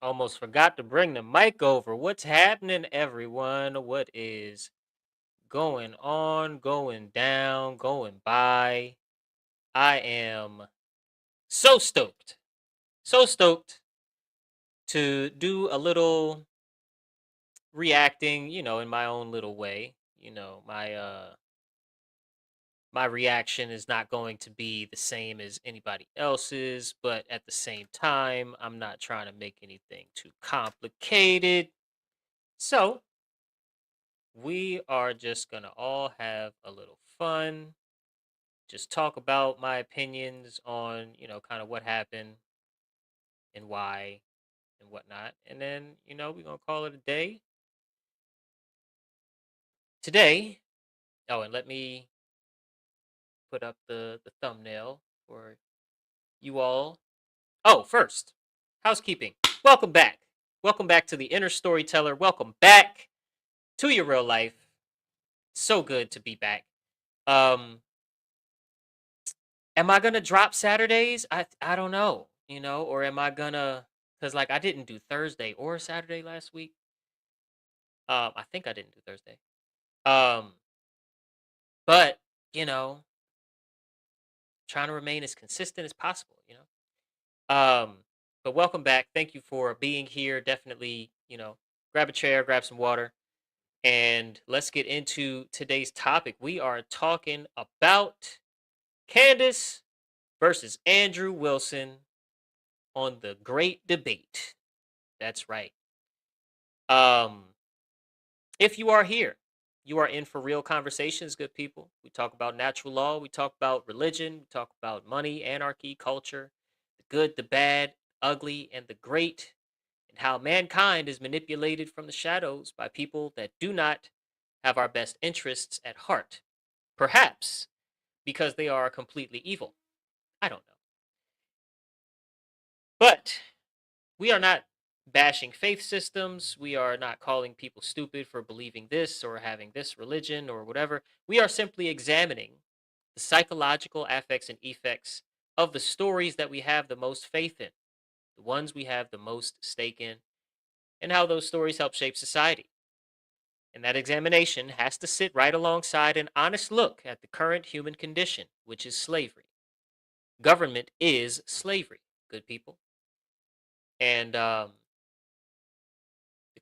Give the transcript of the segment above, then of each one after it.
Almost forgot to bring the mic over. What's happening, everyone? What is going on, going down, going by? I am so stoked to do a little reacting, in my own little way. My reaction is not going to be the same as anybody else's, but at the same time, I'm not trying to make anything too complicated. So, we are just going to all have a little fun, just talk about my opinions on, kind of what happened and why and whatnot. And then, we're going to call it a day. Today, oh, and let me put up the thumbnail for you all. Oh, first, housekeeping. Welcome back. Welcome back to the Inner Storyteller. Welcome back to your real life. So good to be back. Um, Am I gonna drop Saturdays? I don't know, or am I gonna? Cause like I didn't do Thursday or Saturday last week. I think I didn't do Thursday. Um, but you know, trying to remain as consistent as possible. Um, but welcome back. Thank you for being here. Definitely, grab a chair, grab some water, and let's get into today's topic. We are talking about Candace versus Andrew Wilson on the great debate. That's right. Um, if you are here, you are in for real conversations, good people. We talk about natural law, we talk about religion, we talk about money, anarchy, culture, the good, the bad, ugly, and the great, and how mankind is manipulated from the shadows by people that do not have our best interests at heart. Perhaps because they are completely evil. I don't know. But we are not bashing faith systems. We are not calling people stupid for believing this or having this religion or whatever. We are simply examining the psychological affects and effects of the stories that we have the most faith in, the ones we have the most stake in, and how those stories help shape society. And that examination has to sit right alongside an honest look at the current human condition, which is slavery. Government is slavery, good people. And the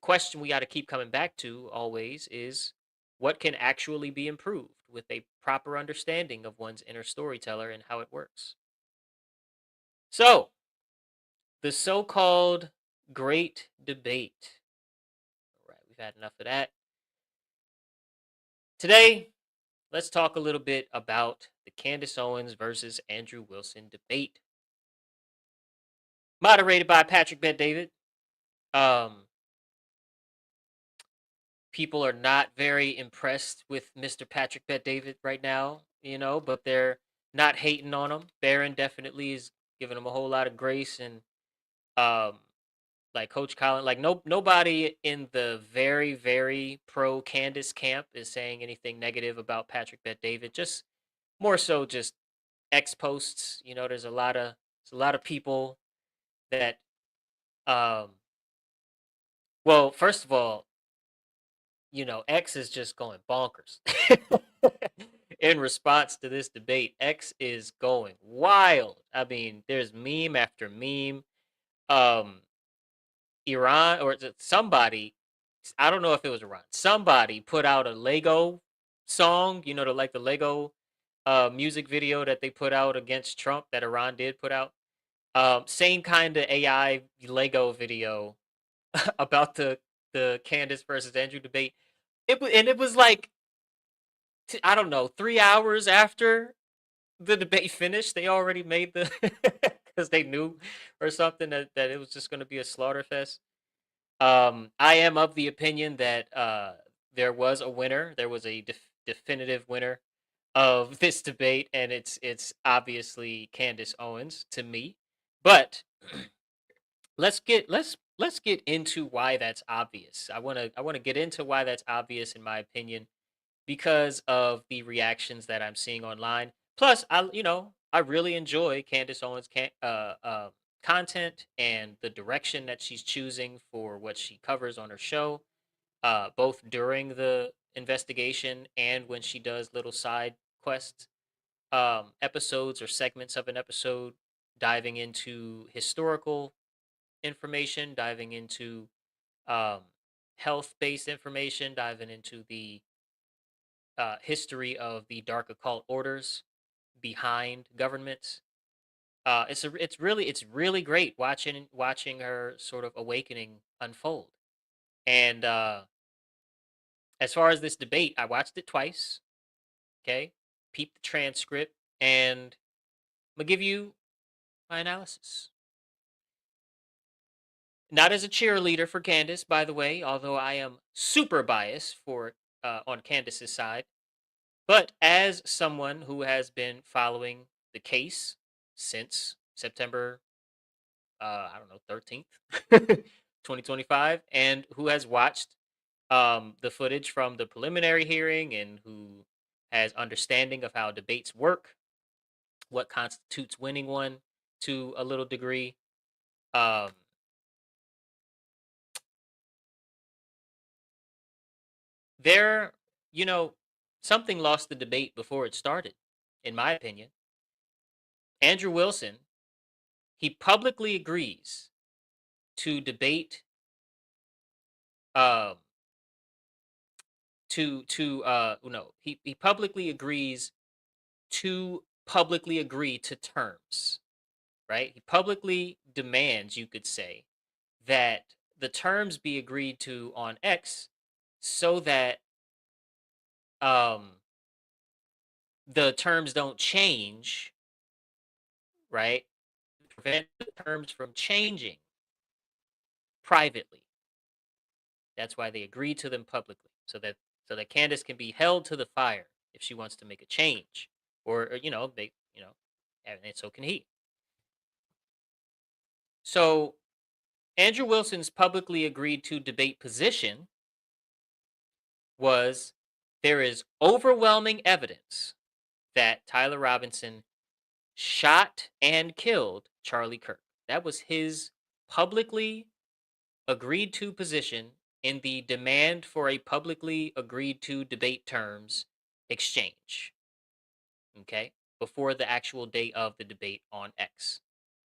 question we got to keep coming back to always is what can actually be improved with a proper understanding of one's inner storyteller and how it works. So, the so called great debate. All right, we've had enough of that. Today, let's talk a little bit about the Candace Owens versus Andrew Wilson debate. Moderated by Patrick Bet David. Um, People are not very impressed with Mr. Patrick Bet David right now, but they're not hating on him. Barron definitely is giving him a whole lot of grace and um like Coach Colin, like nobody in the very, very pro Candace camp is saying anything negative about Patrick Bet David. Just more so just X posts. There's a lot of people that um well, first of all, X is just going bonkers. In response to this debate, X is going wild. I mean, there's meme after meme. Um, Iran or somebody, I don't know if it was Iran. Somebody put out a Lego song, the Lego music video that they put out against Trump that Iran did put out. Same kind of AI Lego video about the Candace versus Andrew debate. It was like I don't know, 3 hours after the debate finished, they already made the because they knew or something that it was just going to be a slaughter fest. I am of the opinion that there was a winner. There was a definitive winner of this debate, and it's obviously Candace Owens to me. But let's get into why that's obvious. I want to get into why that's obvious in my opinion because of the reactions that I'm seeing online. Plus, I really enjoy Candace Owens' content and the direction that she's choosing for what she covers on her show, both during the investigation and when she does little side quests, episodes or segments of an episode, diving into historical information, diving into um, health based information, diving into the history of the dark occult orders behind governments. It's really great watching her sort of awakening unfold. And as far as this debate, I watched it twice. Okay, peep the transcript, and I'm gonna give you my analysis. Not as a cheerleader for Candace, by the way, although I am super biased for on Candace's side, but as someone who has been following the case since September, I don't know, 13th, 2025, and who has watched the footage from the preliminary hearing and who has understanding of how debates work, what constitutes winning one to a little degree. Um, there, you know, something lost the debate before it started, in my opinion. Andrew Wilson, he publicly agrees to debate, um, no, he publicly agrees to publicly agree to terms, right? He publicly demands, you could say, that the terms be agreed to on X so that um, the terms don't change, right? Prevent the terms from changing privately. That's why they agreed to them publicly, so that Candace can be held to the fire if she wants to make a change, or and so can he. So Andrew Wilson's publicly agreed to debate position was there is overwhelming evidence that Tyler Robinson shot and killed Charlie Kirk. That was his publicly agreed to position in the demand for a publicly agreed to debate terms exchange. Okay? Before the actual date of the debate on X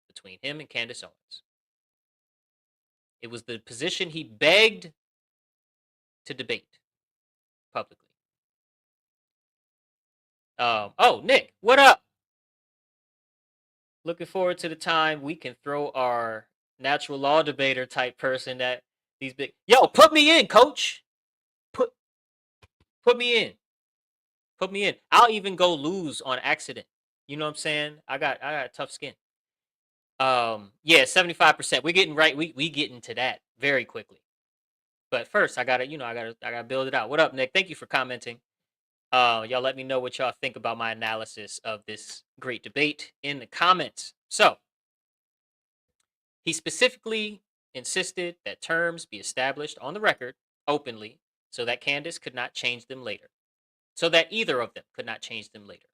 between him and Candace Owens. It was the position he begged to debate publicly. Oh, Nick, what up? Looking forward to the time we can throw our natural law debater type person that these big. Yo, put me in, coach. Put put me in. Put me in. I'll even go lose on accident. You know what I'm saying? I got tough skin. Yeah, 75%. We're getting right. We getting to that very quickly. But first, I gotta build it out. What up, Nick? Thank you for commenting. Y'all let me know what y'all think about my analysis of this great debate in the comments. So he specifically insisted that terms be established on the record openly so that Candace could not change them later. So that either of them could not change them later.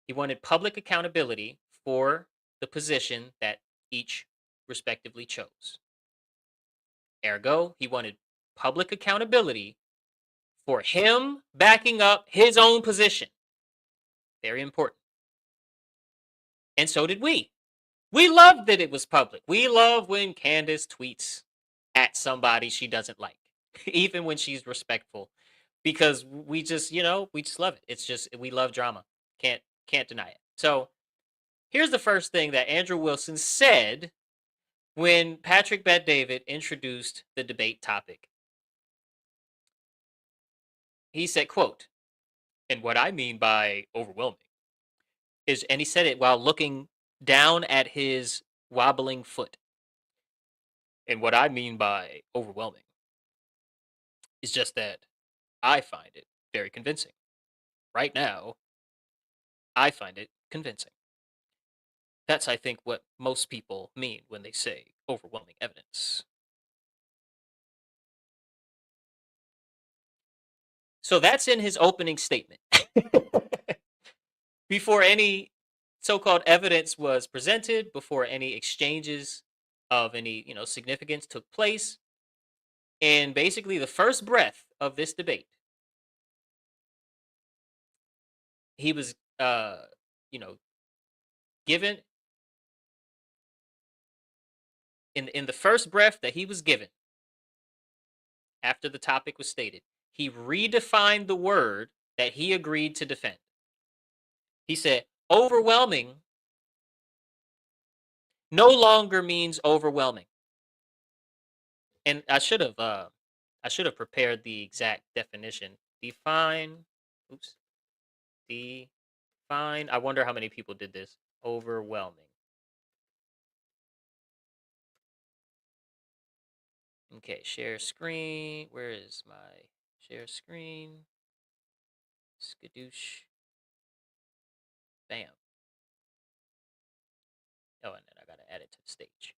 He wanted public accountability for the position that each respectively chose. Ergo, he wanted public accountability for him backing up his own position. Very important. And so did we. We loved that it was public. We love when Candace tweets at somebody she doesn't like, even when she's respectful, because we just love it. It's just we love drama. Can't deny it. So here's the first thing that Andrew Wilson said when Patrick Bet David introduced the debate topic. He said, quote, and what I mean by overwhelming is, and he said it while looking down at his wobbling foot. And what I mean by overwhelming is just that I find it very convincing. Right now, I find it convincing. That's, I think, what most people mean when they say overwhelming evidence. So that's in his opening statement. Before any so-called evidence was presented before any exchanges of any, significance took place. And basically, the first breath of this debate, he was, you know, given in the first breath that he was given after the topic was stated, he redefined the word that he agreed to defend. He said, "Overwhelming no longer means overwhelming." And I should have prepared the exact definition. Define, oops, define. I wonder how many people did this. Overwhelming. Okay, share screen. Where is my share screen? Skadoosh. Bam. Oh, and then I gotta add it to the stage.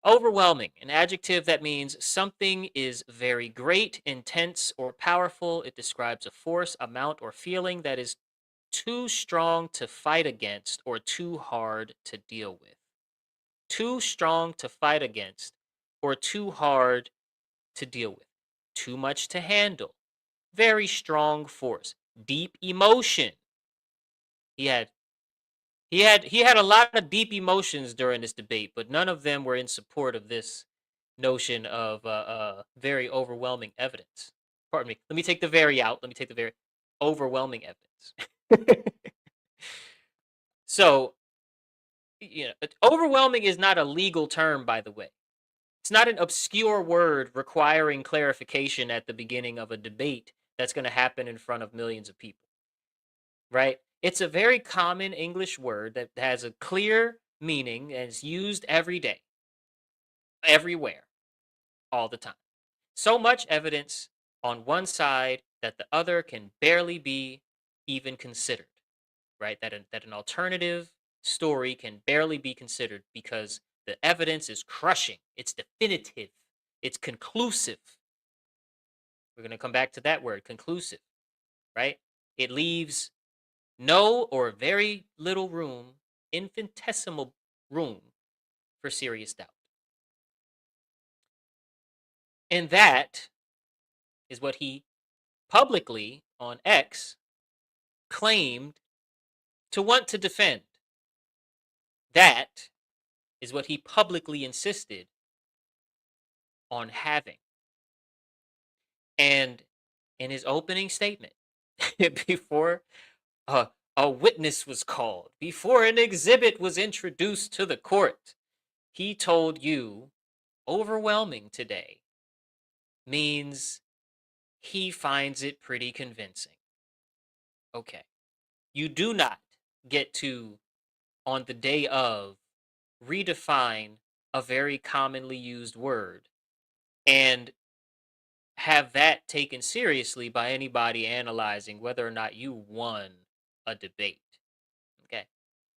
Overwhelming, an adjective that means something is very great, intense, or powerful. It describes a force, amount, or feeling that is too strong to fight against or too hard to deal with. Too strong to fight against or too hard to deal with. Too much to handle. Very strong force. Deep emotion. He had he had a lot of deep emotions during this debate, but none of them were in support of this notion of very overwhelming evidence. Pardon me. Let me take the very out. Let me take the very overwhelming evidence. So, overwhelming is not a legal term, by the way. It's not an obscure word requiring clarification at the beginning of a debate that's going to happen in front of millions of people, right? It's a very common English word that has a clear meaning and is used every day, everywhere, all the time. So much evidence on one side that the other can barely be even considered, right? That an alternative story can barely be considered because the evidence is crushing, it's definitive, it's conclusive. We're going to come back to that word, conclusive, right? It leaves no or very little room, infinitesimal room for serious doubt. And that is what he publicly on X claimed to want to defend. That is what he publicly insisted on having. And in his opening statement, before a witness was called, before an exhibit was introduced to the court, he told you overwhelming today means he finds it pretty convincing. Okay. You do not get to, on the day of, redefine a very commonly used word and have that taken seriously by anybody analyzing whether or not you won a debate. Okay.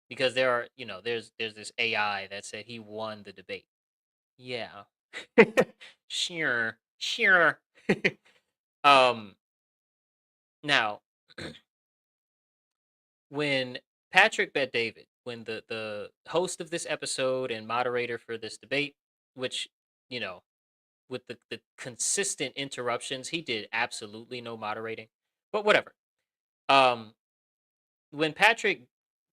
Because there's this AI that said he won the debate. Yeah. Sure. um Now, when Patrick Bet David, when the host of this episode and moderator for this debate, which, you know, with the consistent interruptions, he did absolutely no moderating. But whatever. Um, when Patrick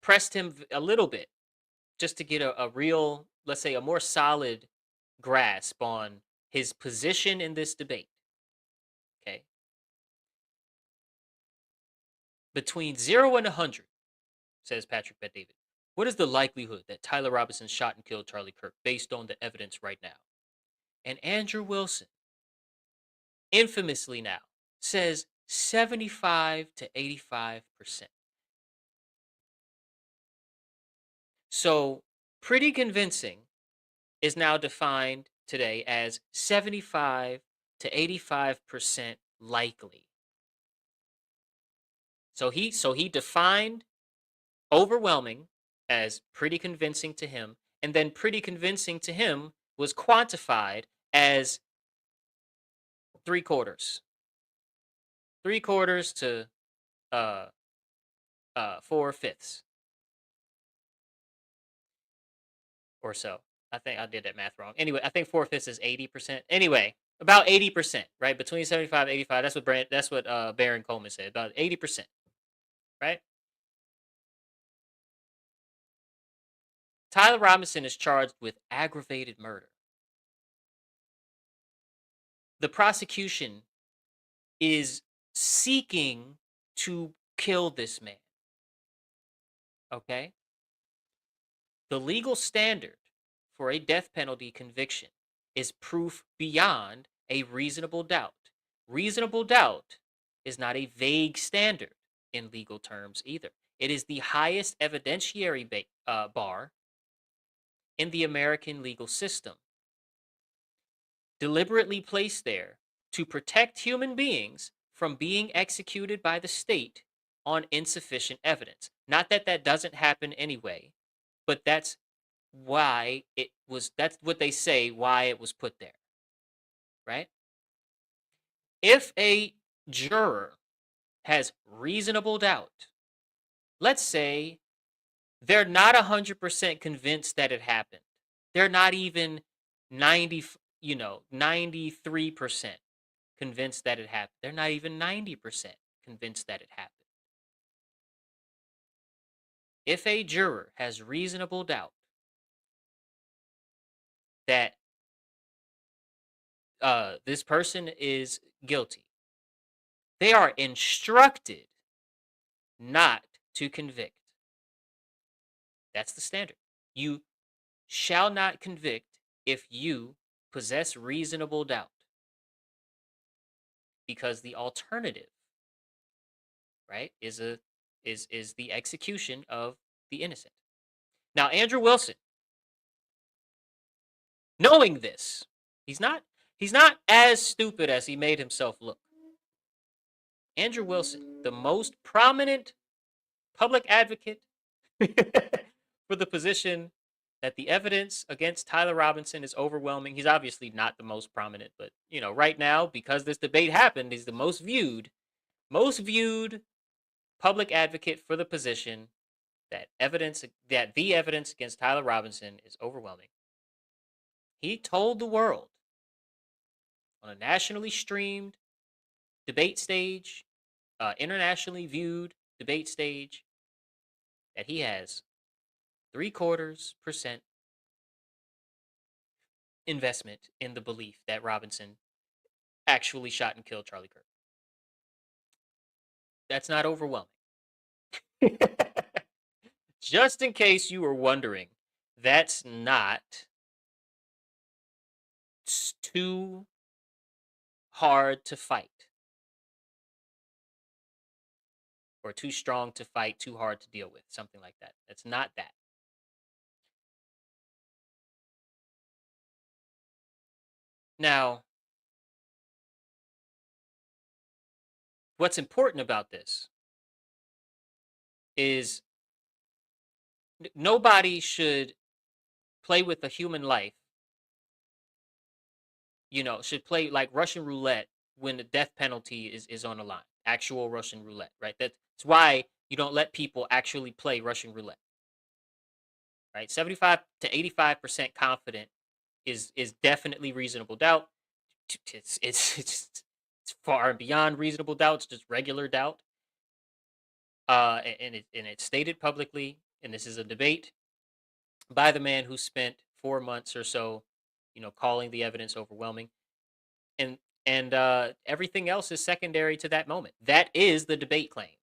pressed him a little bit just to get a real, let's say, a more solid grasp on his position in this debate, okay, between 0 and 100, says Patrick Bet David, what is the likelihood that Tyler Robinson shot and killed Charlie Kirk based on the evidence right now? And Andrew Wilson, infamously now, says 75 to 85%. So, pretty convincing is now defined today as 75 to 85% likely. So he defined overwhelming as pretty convincing to him, and then pretty convincing to him was quantified as three quarters. Three quarters to uh 4/5. or so. I think I did that math wrong. Anyway, I think 4/5 is 80%. Anyway, about 80%, right? Between 75 and 85. That's what Baron Coleman said. About 80%, right? Tyler Robinson is charged with aggravated murder. The prosecution is seeking to kill this man. Okay? The legal standard for a death penalty conviction is proof beyond a reasonable doubt. Reasonable doubt is not a vague standard in legal terms either. It is the highest evidentiary bar in the American legal system, deliberately placed there to protect human beings from being executed by the state on insufficient evidence. Not that that doesn't happen anyway, but that's that's what they say why it was put there, right? If a juror has reasonable doubt, let's say they're not 100% convinced that it happened. They're not even 93% convinced that it happened. They're not even 90% convinced that it happened. If a juror has reasonable doubt that this person is guilty, they are instructed not to convict. That's the standard. You shall not convict if you possess reasonable doubt, because the alternative, right, is the execution of the innocent. Now, Andrew Wilson, knowing this, he's not as stupid as he made himself look. Andrew Wilson, the most prominent public advocate for the position that the evidence against Tyler Robinson is overwhelming. He's obviously not the most prominent, but right now, because this debate happened, he's the most viewed public advocate for the position that the evidence against Tyler Robinson is overwhelming. He told the world on a nationally streamed debate stage, internationally viewed debate stage, that he has 0.75% investment in the belief that Robinson actually shot and killed Charlie Kirk. That's not overwhelming. Just in case you were wondering, that's not too hard to fight, or too strong to fight, too hard to deal with, something like that. It's not that. Now, what's important about this is nobody should play with a human life, should play like Russian roulette when the death penalty is on the line. Actual Russian roulette, right? That's why you don't let people actually play Russian roulette, right? 75 to 85% confident is definitely reasonable doubt. It's far beyond reasonable doubt. It's just regular doubt. And it's stated publicly, and this is a debate by the man who spent 4 months or so, calling the evidence overwhelming, and everything else is secondary to that moment. That is the debate claim,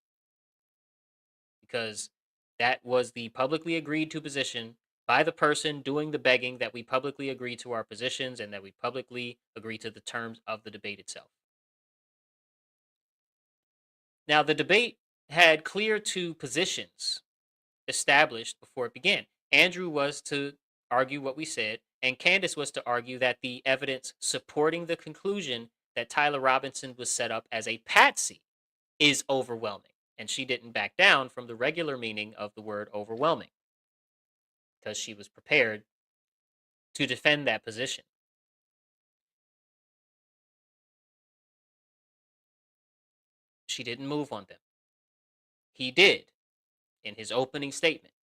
because that was the publicly agreed to position by the person doing the begging, that we publicly agree to our positions and that we publicly agree to the terms of the debate itself. Now, the debate had clear two positions established before it began. Andrew was to argue what we said, and Candace was to argue that the evidence supporting the conclusion that Tyler Robinson was set up as a patsy is overwhelming. And she didn't back down from the regular meaning of the word overwhelming, because she was prepared to defend that position. She didn't move on them. He did in his opening statement.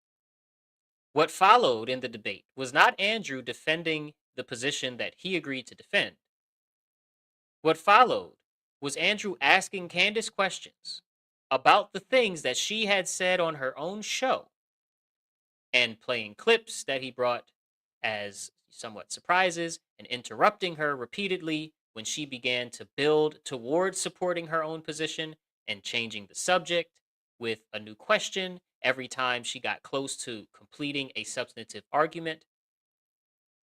What followed in the debate was not Andrew defending the position that he agreed to defend. What followed was Andrew asking Candace questions about the things that she had said on her own show and playing clips that he brought as somewhat surprises and interrupting her repeatedly when she began to build towards supporting her own position and changing the subject with a new question every time she got close to completing a substantive argument.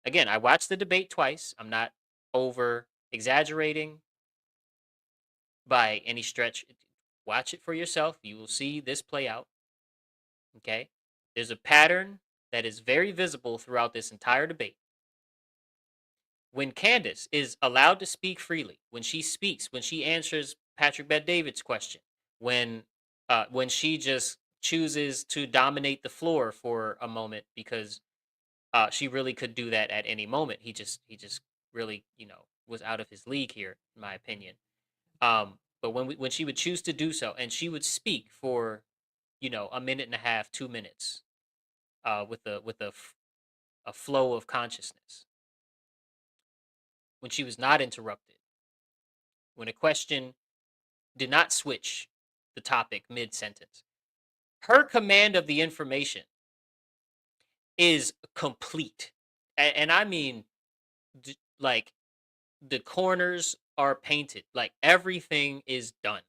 Again, I watched the debate twice. I'm not over exaggerating by any stretch. Watch it for yourself. You will see this play out. Okay. There's a pattern that is very visible throughout this entire debate. When Candace is allowed to speak freely, when she speaks, when she answers Patrick Bet David's question, when when she just chooses to dominate the floor for a moment because she really could do that at any moment. He just really was out of his league here, in my opinion. But when she would choose to do so, and she would speak for a minute and a half, 2 minutes, with a flow of consciousness, when she was not interrupted, when a question did not switch the topic mid sentence, her command of the information is complete, and I mean like the corners are painted, like everything is done.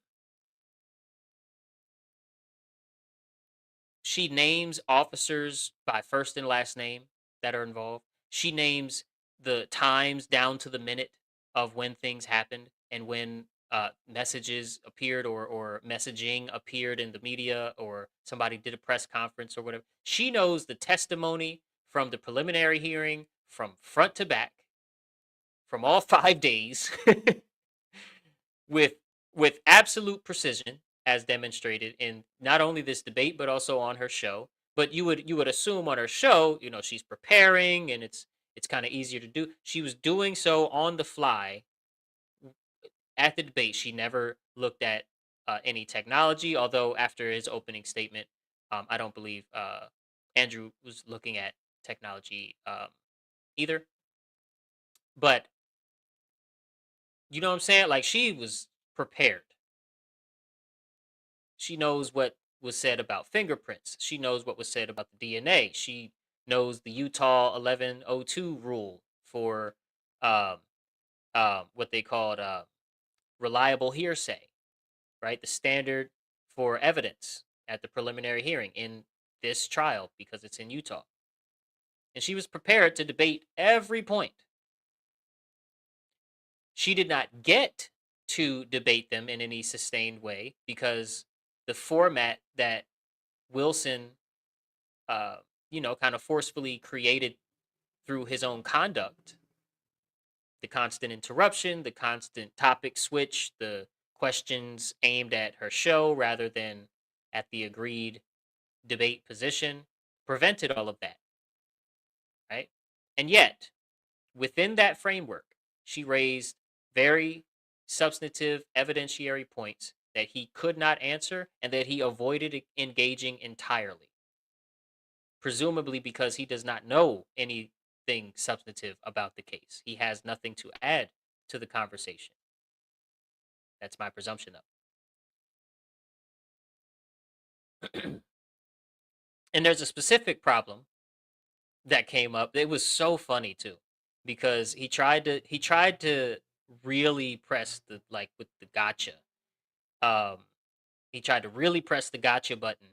She names officers by first and last name that are involved. She names the times down to the minute of when things happened and when messages appeared or messaging appeared in the media or somebody did a press conference or whatever. She knows the testimony from the preliminary hearing from front to back from all 5 days with absolute precision, as demonstrated in not only this debate but also on her show. But you would assume on her show, she's preparing and it's kind of easier to do. She was doing so on the fly at the debate. She never looked at any technology, although after his opening statement, I don't believe Andrew was looking at technology either. But you know what I'm saying? Like, she was prepared. She knows what was said about fingerprints. She knows what was said about the DNA. She knows the Utah 1102 rule for um, what they called reliable hearsay, right? The standard for evidence at the preliminary hearing in this trial because it's in Utah. And she was prepared to debate every point. She did not get to debate them in any sustained way because the format that Wilson, uh, kind of forcefully created through his own conduct, the constant interruption, the constant topic switch, the questions aimed at her show rather than at the agreed debate position, prevented all of that, right? And yet, within that framework, she raised very substantive evidentiary points that he could not answer and that he avoided engaging entirely, presumably because he does not know anything substantive about the case. He has nothing to add to the conversation. That's my presumption of it. And there's a specific problem that came up. It was so funny too, because he tried to really press the like with the gotcha. Um, he tried to really press the gotcha button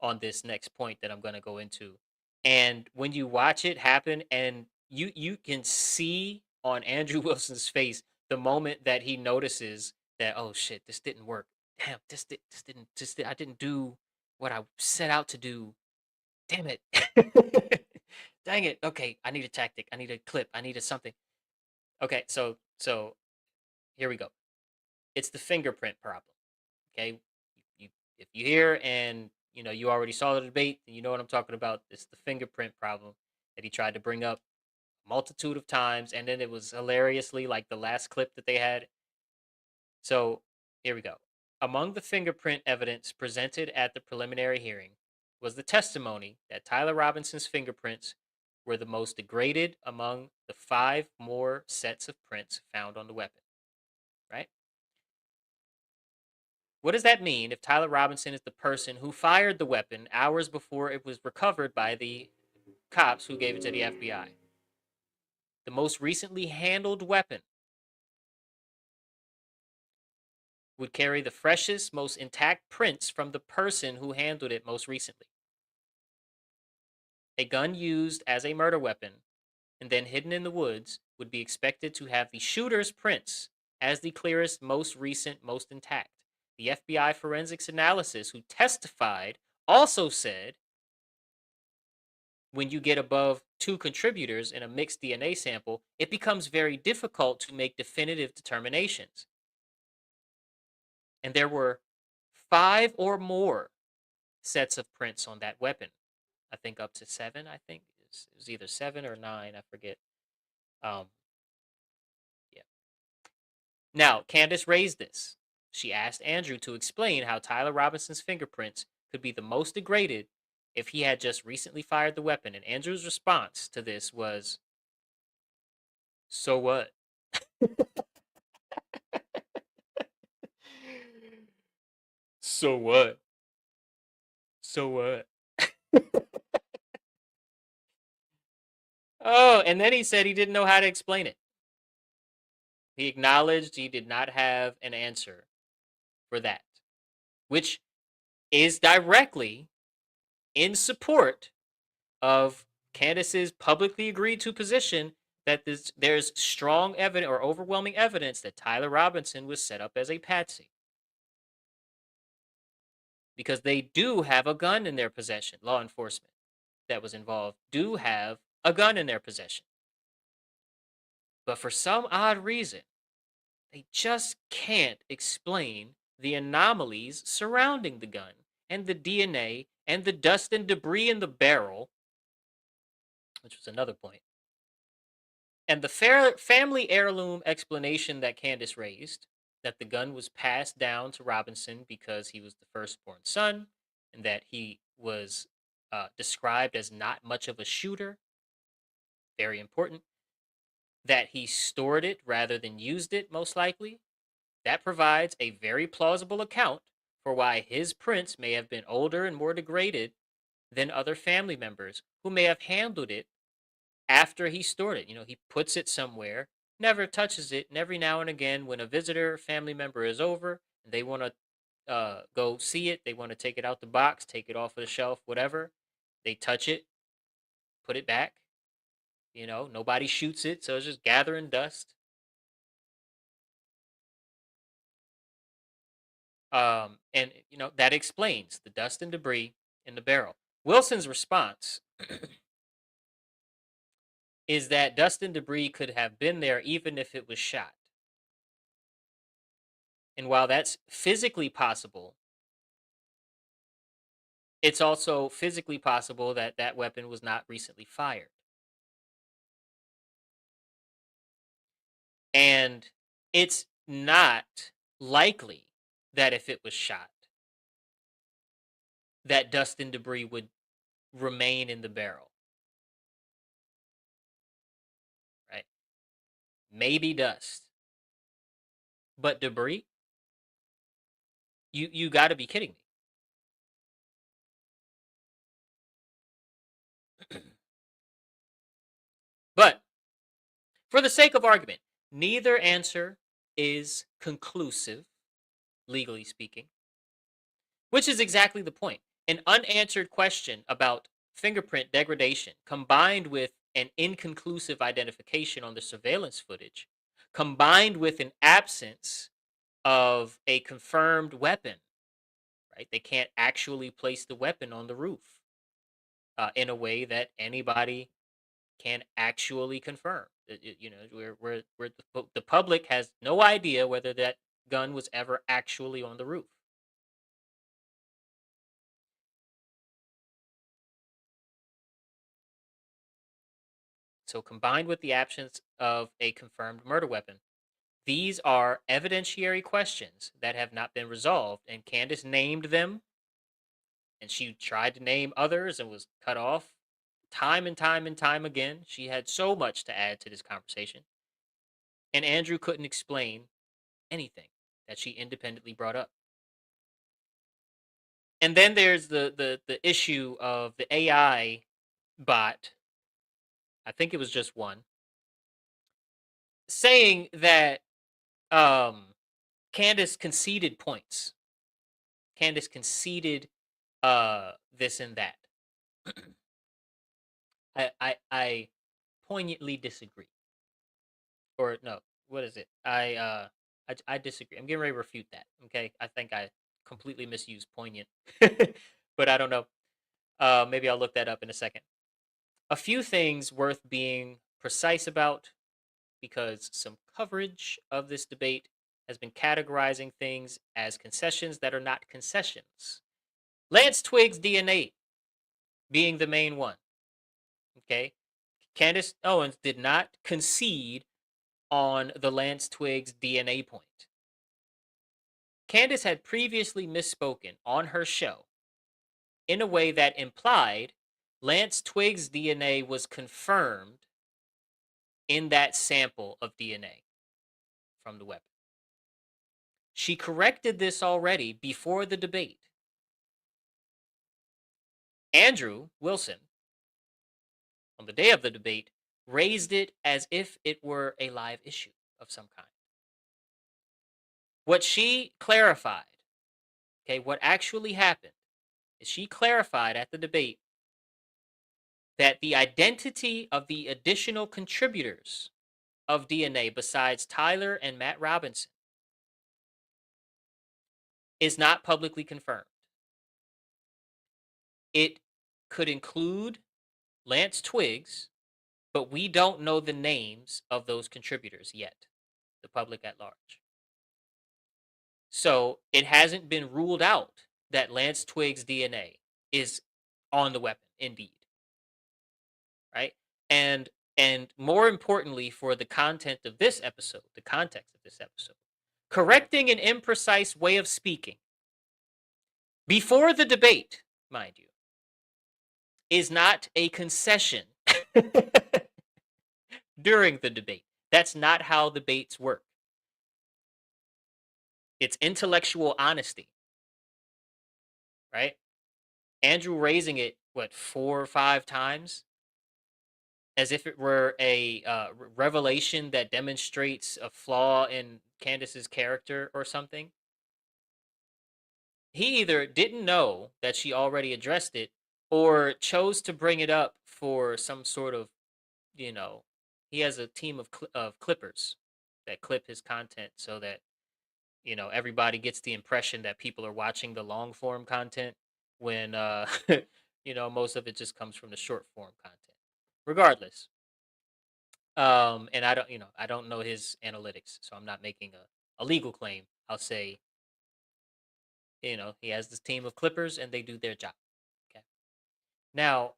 on this next point that I'm going to go into. And when you watch it happen, and you can see on Andrew Wilson's face the moment that he notices that, oh shit, this didn't work. Damn, I didn't do what I set out to do. Damn it. Dang it. Okay, I need a tactic. I need a clip. I need a something. Okay, so here we go. It's the fingerprint problem. Okay, you if you hear and you already saw the debate, and you know what I'm talking about. It's the fingerprint problem that he tried to bring up a multitude of times, and then it was hilariously like the last clip that they had. So here we go. Among the fingerprint evidence presented at the preliminary hearing was the testimony that Tyler Robinson's fingerprints were the most degraded among the 5 more sets of prints found on the weapon, right? What does that mean if Tyler Robinson is the person who fired the weapon hours before it was recovered by the cops who gave it to the FBI? The most recently handled weapon would carry the freshest, most intact prints from the person who handled it most recently. A gun used as a murder weapon and then hidden in the woods would be expected to have the shooter's prints as the clearest, most recent, most intact. The FBI forensics analysis who testified also said when you get above 2 contributors in a mixed DNA sample, it becomes very difficult to make definitive determinations. And there were 5 or more sets of prints on that weapon. I think up to 7, I think. It was either 7 or 9, I forget. Yeah. Now, Candace raised this. She asked Andrew to explain how Tyler Robinson's fingerprints could be the most degraded if he had just recently fired the weapon. And Andrew's response to this was, so what? So what? So what? Oh, and then he said he didn't know how to explain it. He acknowledged he did not have an answer for that, which is directly in support of Candace's publicly agreed to position that there's strong evidence or overwhelming evidence that Tyler Robinson was set up as a patsy. Because they do have a gun in their possession. Law enforcement that was involved do have a gun in their possession. But for some odd reason, they just can't explain the anomalies surrounding the gun and the DNA and the dust and debris in the barrel, which was another point. And the family heirloom explanation that Candace raised, that the gun was passed down to Robinson because he was the firstborn son and that he was described as not much of a shooter, very important, that he stored it rather than used it, most likely, that provides a very plausible account for why his prints may have been older and more degraded than other family members who may have handled it after he stored it. He puts it somewhere, never touches it, and every now and again, when a visitor, family member is over, and they want to go see it, they want to take it out the box, take it off of the shelf, whatever, they touch it, put it back. Nobody shoots it, so it's just gathering dust. And that explains the dust and debris in the barrel. Wilson's response is that dust and debris could have been there even if it was shot. And while that's physically possible, it's also physically possible that that weapon was not recently fired. And it's not likely that if it was shot, that dust and debris would remain in the barrel. Right? Maybe dust. But debris? You got to be kidding me. But for the sake of argument, neither answer is conclusive, legally speaking, which is exactly the point. An unanswered question about fingerprint degradation combined with an inconclusive identification on the surveillance footage, combined with an absence of a confirmed weapon, right? They can't actually place the weapon on the roof in a way that anybody can actually confirm. Where the public has no idea whether that gun was ever actually on the roof. So combined with the absence of a confirmed murder weapon, these are evidentiary questions that have not been resolved, and Candace named them And she tried to name others and was cut off time and time and time again. She had so much to add to this conversation. And Andrew couldn't explain anything that she independently brought up. And then there's the issue of the AI bot. I think it was just one saying that um, Candace conceded points. Candace conceded this and that. I poignantly disagree. Or no, what is it? I disagree. I'm getting ready to refute that. Okay, I think I completely misused poignant, but I don't know. Maybe I'll look that up in a second. A few things worth being precise about, because some coverage of this debate has been categorizing things as concessions that are not concessions. Lance Twiggs' DNA being the main one. Okay, Candace Owens did not concede on the Lance Twiggs DNA point. Candace had previously misspoken on her show in a way that implied Lance Twiggs' DNA was confirmed in that sample of DNA from the weapon. She corrected this already before the debate. Andrew Wilson, on the day of the debate, raised it as if it were a live issue of some kind. What she clarified, okay, what actually happened, is she clarified at the debate that the identity of the additional contributors of DNA besides Tyler and Matt Robinson is not publicly confirmed. It could include Lance Twiggs, but we don't know the names of those contributors yet, the public at large. So it hasn't been ruled out that Lance Twiggs' DNA is on the weapon, indeed. Right? And more importantly, for the content of this episode, the context of this episode, correcting an imprecise way of speaking before the debate, mind you, is not a concession during the debate. That's not how debates work. It's intellectual honesty, right? Andrew raising it, what, 4 or 5 times? As if it were a revelation that demonstrates a flaw in Candace's character or something. He either didn't know that she already addressed it or chose to bring it up for some sort of, you know, he has a team of clippers that clip his content so that, everybody gets the impression that people are watching the long form content when, most of it just comes from the short form content. Regardless, and I don't know his analytics, so I'm not making a legal claim. I'll say, he has this team of clippers and they do their job. Okay. Now,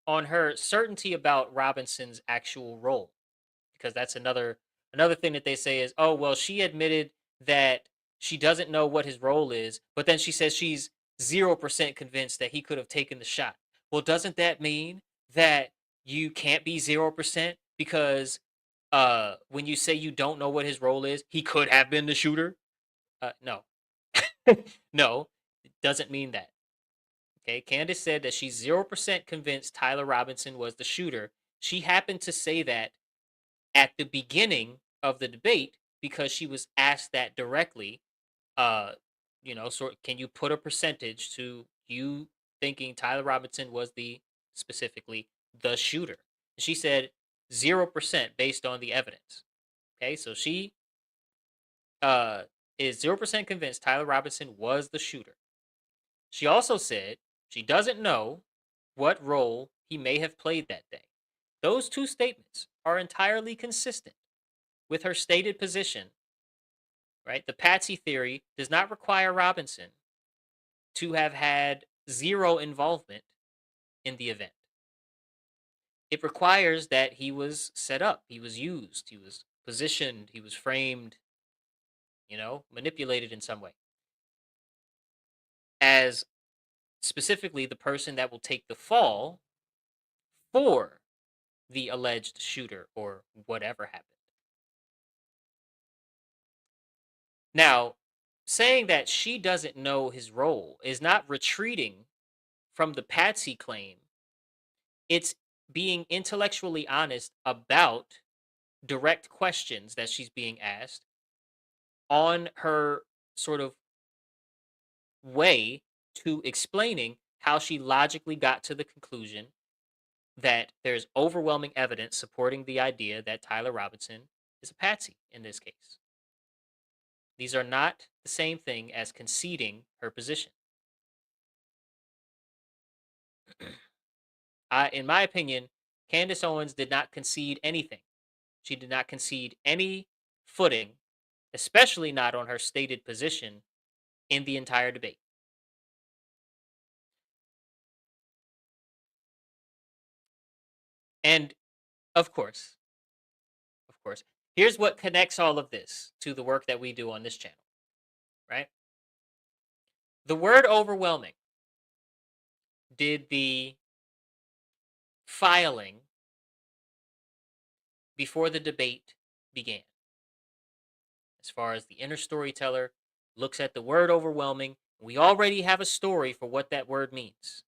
on her certainty about Robinson's actual role, because that's another thing that they say is, oh well, she admitted that she doesn't know what his role is, but then she says she's 0% convinced that he could have taken the shot. Well, doesn't that mean that you can't be 0% because when you say you don't know what his role is, he could have been the shooter? No. No, it doesn't mean that. Okay, Candace said that she's 0% convinced Tyler Robinson was the shooter. She happened to say that at the beginning of the debate because she was asked that directly. Can you put a percentage to you thinking Tyler Robinson was specifically the shooter? She said 0% based on the evidence. Okay, so she is 0% convinced Tyler Robinson was the shooter. She also said she doesn't know what role he may have played that day. Those two statements are entirely consistent with her stated position, right? The Patsy theory does not require Robinson to have had zero involvement in the event. It requires that he was set up, he was used, he was positioned, he was framed, manipulated in some way. As specifically the person that will take the fall for the alleged shooter or whatever happened. Now, saying that she doesn't know his role is not retreating from the Patsy claim. It's being intellectually honest about direct questions that she's being asked on her sort of way to explaining how she logically got to the conclusion that there's overwhelming evidence supporting the idea that Tyler Robinson is a patsy in this case. These are not the same thing as conceding her position. In my opinion, Candace Owens did not concede anything. She did not concede any footing, especially not on her stated position in the entire debate. And of course, of course, here's what connects all of this to the work that we do on this channel, right? The word overwhelming did the filing before the debate began. As far as the inner storyteller looks at the word overwhelming, we already have a story for what that word means.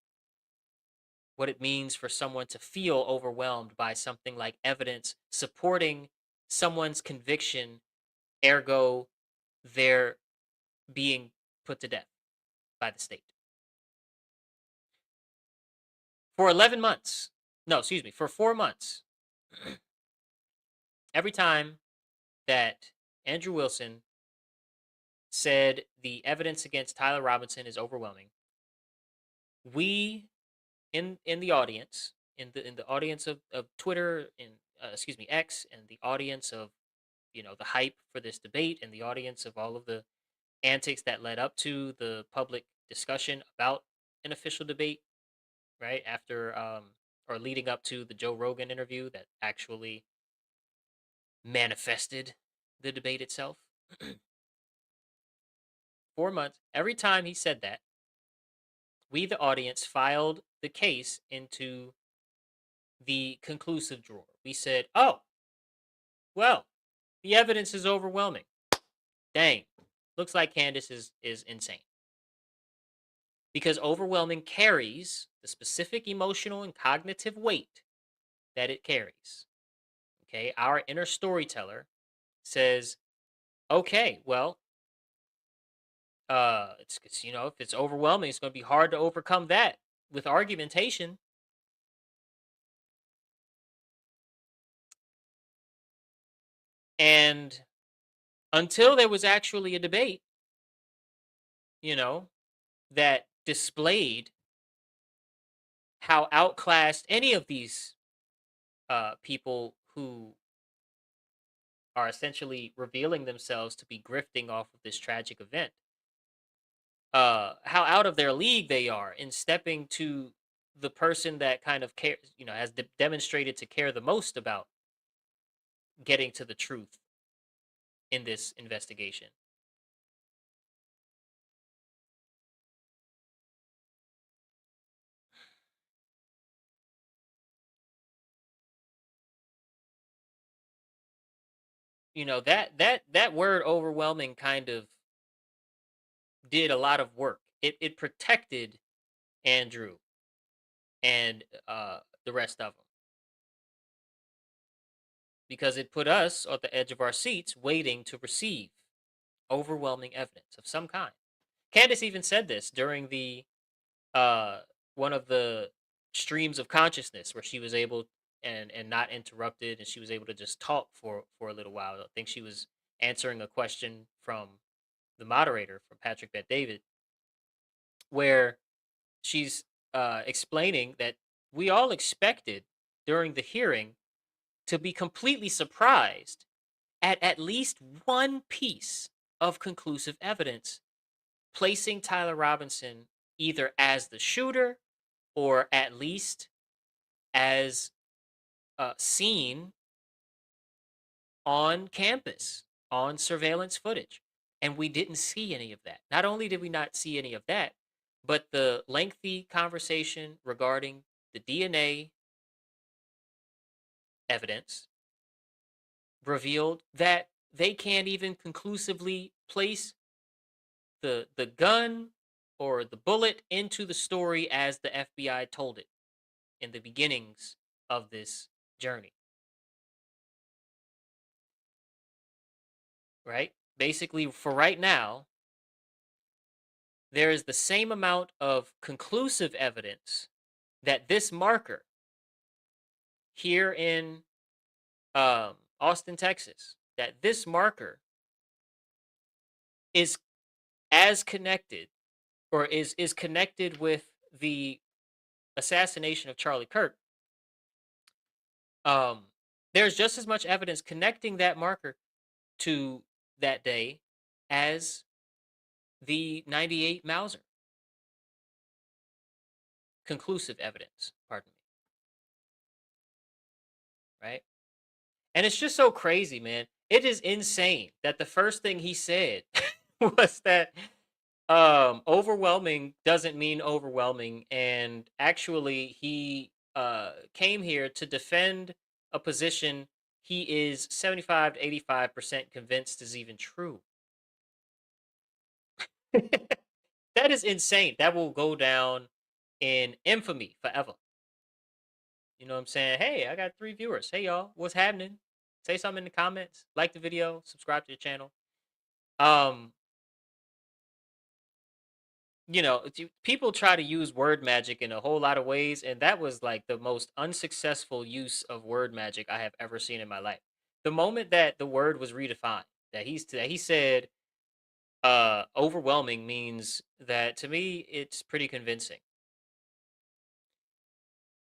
What it means for someone to feel overwhelmed by something like evidence supporting someone's conviction, ergo, they're being put to death by the state. For 11 months, no, excuse me, for 4 months, every time that Andrew Wilson said the evidence against Tyler Robinson is overwhelming, we in the audience, in the audience of Twitter, in excuse me, X, and the audience of the hype for this debate, and the audience of all of the antics that led up to the public discussion about an official debate, right after or leading up to the Joe Rogan interview that actually manifested the debate itself. 4 months, every time he said that, we, the audience, filed the case into the conclusive drawer. We said, oh, well, the evidence is overwhelming. Dang, looks like Candace is insane. Because overwhelming carries the specific emotional and cognitive weight that it carries. Okay, our inner storyteller says, okay, well, it's if it's overwhelming, it's going to be hard to overcome that with argumentation. And until there was actually a debate, that displayed how outclassed any of these people who are essentially revealing themselves to be grifting off of this tragic event, how out of their league they are in stepping to the person that kind of cares, has demonstrated to care the most about getting to the truth in this investigation. That word overwhelming kind of did a lot of work. It protected Andrew and the rest of them, because it put us at the edge of our seats waiting to receive overwhelming evidence of some kind. Candace even said this during the uh one of the streams of consciousness where she was able and not interrupted, and she was able to just talk for a little while. I think she was answering a question from the moderator, from Patrick Bet David, where she's explaining that we all expected during the hearing to be completely surprised at least one piece of conclusive evidence placing Tyler Robinson either as the shooter or at least as seen on campus on surveillance footage. And we didn't see any of that. Not only did we not see any of that, But the lengthy conversation regarding the DNA evidence revealed that they can't even conclusively place the gun or the bullet into the story as the FBI told it in the beginnings of this journey, right? Basically, for right now, there is the same amount of conclusive evidence that this marker here in Austin, Texas, that this marker is as connected or is connected with the assassination of Charlie Kirk. Um, there's just as much evidence connecting that marker to that day as the 98 Mauser. Conclusive evidence, pardon me, right? And it's just so crazy, man. It is insane that the first thing he said was that overwhelming doesn't mean overwhelming, and actually he came here to defend a position he is 75 to 85% convinced is even true. That is insane. That will go down in infamy forever. You know what I'm saying? Hey, I got 3 viewers. Hey y'all, what's happening? Say something in the comments. Like the video, subscribe to the channel. Um, people try to use word magic in a whole lot of ways, and that was like the most unsuccessful use of word magic I have ever seen in my life. The moment that the word was redefined, that he said overwhelming means that, to me it's pretty convincing.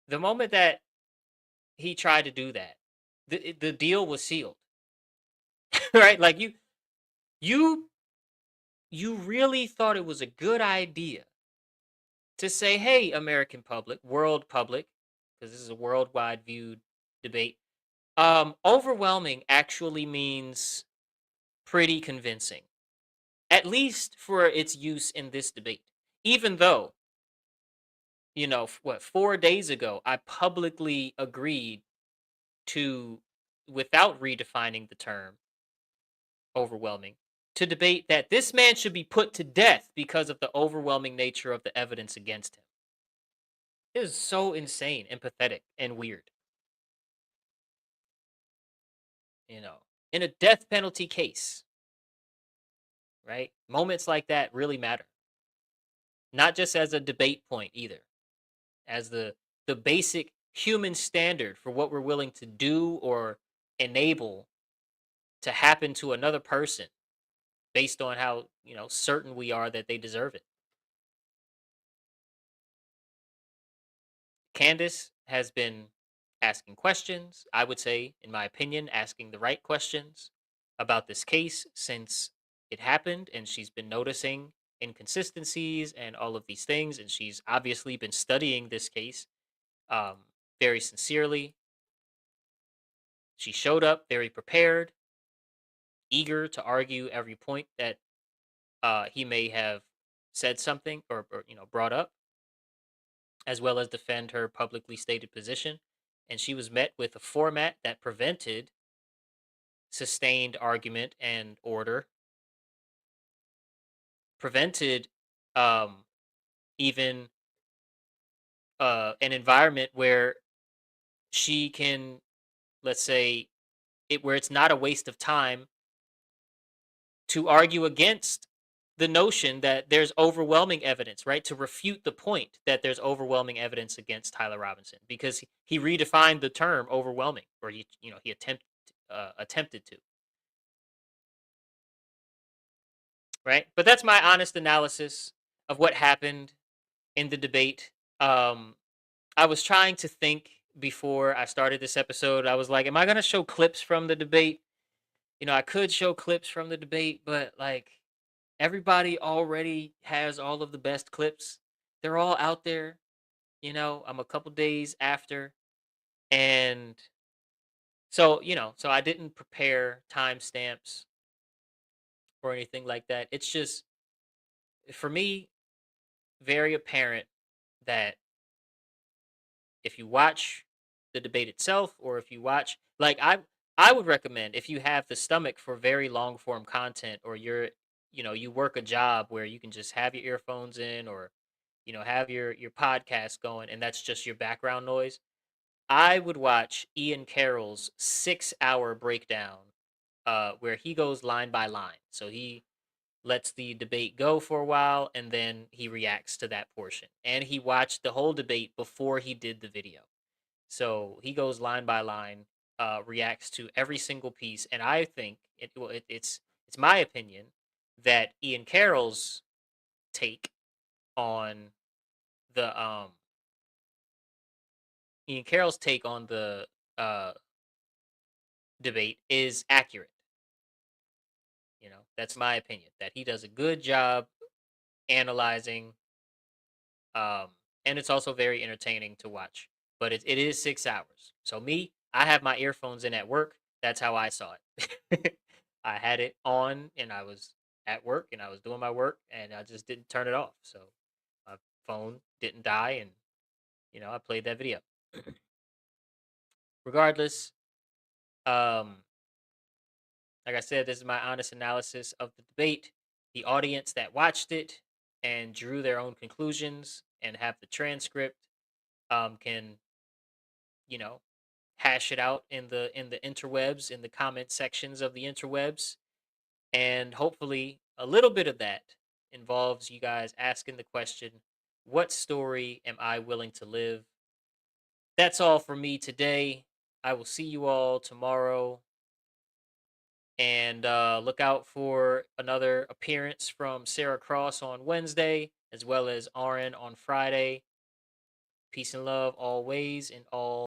The moment that he tried to do that, the deal was sealed. Right? Like you you really thought it was a good idea to say, hey, American public, world public, because this is a worldwide viewed debate. Overwhelming actually means pretty convincing, at least for its use in this debate. Even though, 4 days ago, I publicly agreed to, without redefining the term overwhelming, to debate that this man should be put to death because of the overwhelming nature of the evidence against him. It is so insane and pathetic and weird. You know, in a death penalty case, right? Moments like that really matter. Not just as a debate point either, as the basic human standard for what we're willing to do or enable to happen to another person based on how, certain we are that they deserve it. Candace has been asking questions, I would say, in my opinion, asking the right questions about this case since it happened, and she's been noticing inconsistencies and all of these things, and she's obviously been studying this case um, very sincerely. She showed up very prepared, eager to argue every point that he may have said something or brought up, as well as defend her publicly stated position. And she was met with a format that prevented sustained argument and order, prevented um, even an environment where she can, let's say, where it's not a waste of time to argue against the notion that there's overwhelming evidence, right? To refute the point that there's overwhelming evidence against Tyler Robinson, because he redefined the term overwhelming, or he attempted to, right? But that's my honest analysis of what happened in the debate. I was trying to think before I started this episode. I was like, am I going to show clips from the debate? I could show clips from the debate, but like everybody already has all of the best clips. They're all out there. I'm a couple days after. And so I didn't prepare timestamps or anything like that. It's just, for me, very apparent that if you watch the debate itself, or if you watch, like, I would recommend, if you have the stomach for very long form content, or you work a job where you can just have your earphones in, or have your podcast going, and that's just your background noise. I would watch Ian Carroll's 6-hour breakdown, where he goes line by line. So he lets the debate go for a while, and then he reacts to that portion. And he watched the whole debate before he did the video. So he goes line by line, reacts to every single piece, and I think it's my opinion that take on the um Ian Carroll's take on the uh debate is accurate. That's my opinion, that he does a good job analyzing, um, and it's also very entertaining to watch. But it is 6 hours. So me, I have my earphones in at work. That's how I saw it. I had it on, and I was at work, and I was doing my work, and I just didn't turn it off. So my phone didn't die, and I played that video. Regardless, um, like I said, this is my honest analysis of the debate. The audience that watched it and drew their own conclusions and have the transcript, can, you know, hash it out in the interwebs, in the comment sections of the interwebs, and hopefully a little bit of that involves you guys asking the question, what story am I willing to live? That's all for me today. I will see you all tomorrow. And look out for another appearance from Sarah Cross on Wednesday, as well as Aaron on Friday. Peace and love always, and all.